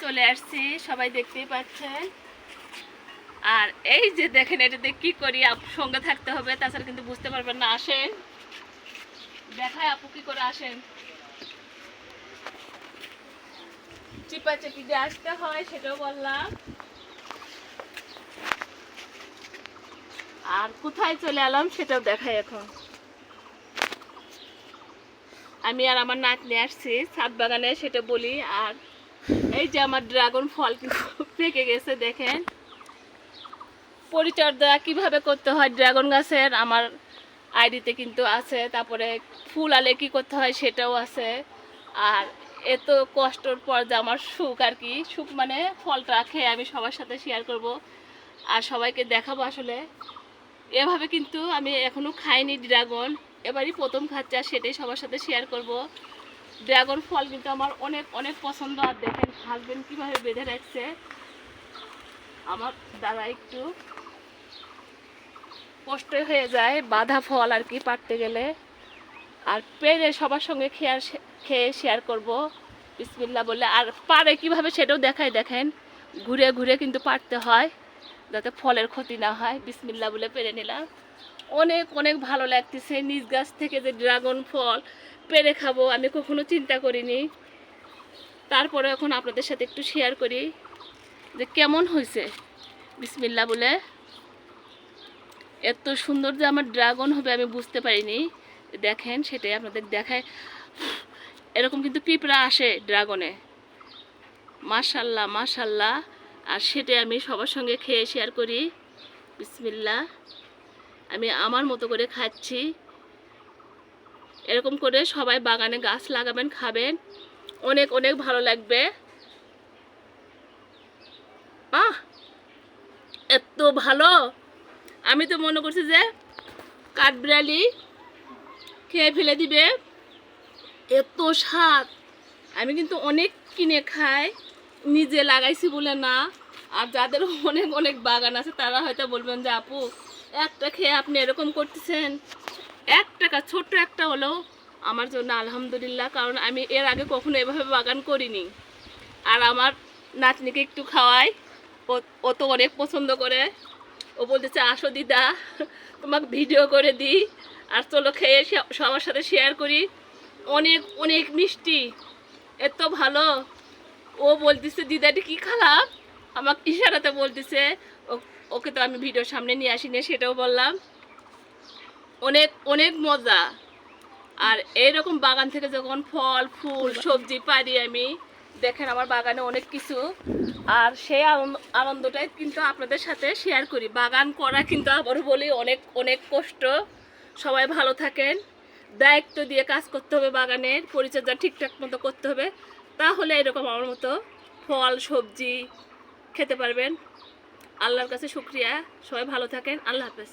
চলে আসছি, সবাই দেখতেই পাচ্ছেন। আর এই যে দেখেন, এটাতে কি করি, সঙ্গে থাকতে হবে, তাছাড়া কিন্তু বুঝতে পারবেন না। আসেন দেখায় আপু কি করে। আসেন, চিপা চিপি দিয়ে আসতে হয় সেটাও বললাম। আর কোথায় চলে এলাম সেটাও দেখাই। এখন আমি আর আমার নাতনি আসছি ছাদ বাগানে, সেটা বলি। আর এই যে আমার ড্রাগন ফল কিন্তু পেকে গেছে, দেখেন। পরিচর্যা কিভাবে করতে হয় ড্রাগন গাছের আমার আইডিতে কিন্তু আছে, তারপরে ফুল আলে কি করতে হয় সেটাও আছে। আর এত কষ্টর পর যে আমার সুখ, আর কি সুখ মানে ফলটা খেয়ে আমি সবার সাথে শেয়ার করব আর সবাইকে দেখাবো। আসলে এভাবে কিন্তু আমি এখনো খাইনি ড্রাগন, এবারই প্রথম খাচ্ছি, আর সেটাই সবার সাথে শেয়ার করব। ড্রাগন ফল কিন্তু আমার অনেক অনেক পছন্দ। আর দেখেন হাজবেন্ড কিভাবে বেঁধে রাখছে আমার দ্বারা, একটু কষ্ট হয়ে যায় বাঁধা ফল আর কি পাড়তে গেলে। আর পেরে সবার সঙ্গে খেয়ে শেয়ার করব বিসমিল্লাহ বলে। আর পারে কিভাবে সেটাও দেখাই। দেখেন ঘুরে ঘুরে কিন্তু পারতে হয় যাতে ফলের ক্ষতি না হয়। বিসমিল্লাহ বলে পেরে নিলাম। অনেক অনেক ভালো লাগতেছে। নিজ গাছ থেকে যে ড্রাগন ফল পেরে খাবো আমি কখনো চিন্তা করিনি। তারপরে এখন আপনাদের সাথে একটু শেয়ার করি যে কেমন হয়েছে। বিসমিল্লাহ বলে। এত সুন্দর যে আমার ড্রাগন হবে আমি বুঝতে পারিনি। দেখেন সেটাই আপনাদের দেখায়। এরকম কিন্তু পিঁপড়া আসে ড্রাগনে, মাশাল্লাহ মাশাল্লাহ। আর সেটাই আমি সবার সঙ্গে খেয়ে শেয়ার করি। বিসমিল্লাহ। আমি আমার মতো করে খাচ্ছি। এরকম করে সবাই বাগানে গাছ লাগাবেন, খাবেন, অনেক অনেক ভালো লাগবে। এত ভালো, আমি তো মনে করছি যে কাঠবিড়ালি খেয়ে ফেলে দিবে, এত স্বাদ। আমি কিন্তু অনেক কিনে খাই, নিজে লাগাইছি বলে না। আর যাদের অনেক অনেক বাগান আছে তারা হয়তো বলবেন যে আপু একটা খেয়ে আপনি এরকম করতেছেন। 1 টাকা ছোট্ট একটা হলেও আমার জন্য আলহামদুলিল্লাহ, কারণ আমি এর আগে কখনো এভাবে বাগান করিনি। আর আমার নাতনিকে একটু খাওয়াই, ও তো অনেক পছন্দ করে। ও বলতেছে আসো দিদা তোমাকে ভিডিও করে দিই, আর চলো খেয়ে সবার সাথে শেয়ার করি। অনেক অনেক মিষ্টি, এত ভালো। ও বলতেছে দিদাটি কি খারাপ, আমাকে ইশারাতে বলতেছে। ওকে তো আমি ভিডিওর সামনে নিয়ে আসিনি, সেটাও বললাম। অনেক অনেক মজা। আর এইরকম বাগান থেকে যখন ফল ফুল সবজি পারি আমি, দেখেন আমার বাগানে অনেক কিছু। আর সেই আনন্দটাই কিন্তু আপনাদের সাথে শেয়ার করি। বাগান করা কিন্তু আবারও বলি অনেক অনেক কষ্ট। সবাই ভালো থাকেন। দায়িত্ব দিয়ে কাজ করতে হবে, বাগানের পরিচর্যা ঠিকঠাক মতো করতে হবে, তাহলে এরকম আমার মতো ফল সবজি খেতে পারবেন। আল্লাহর কাছে শুকরিয়া। সবাই ভালো থাকেন। আল্লাহ হাফেজ।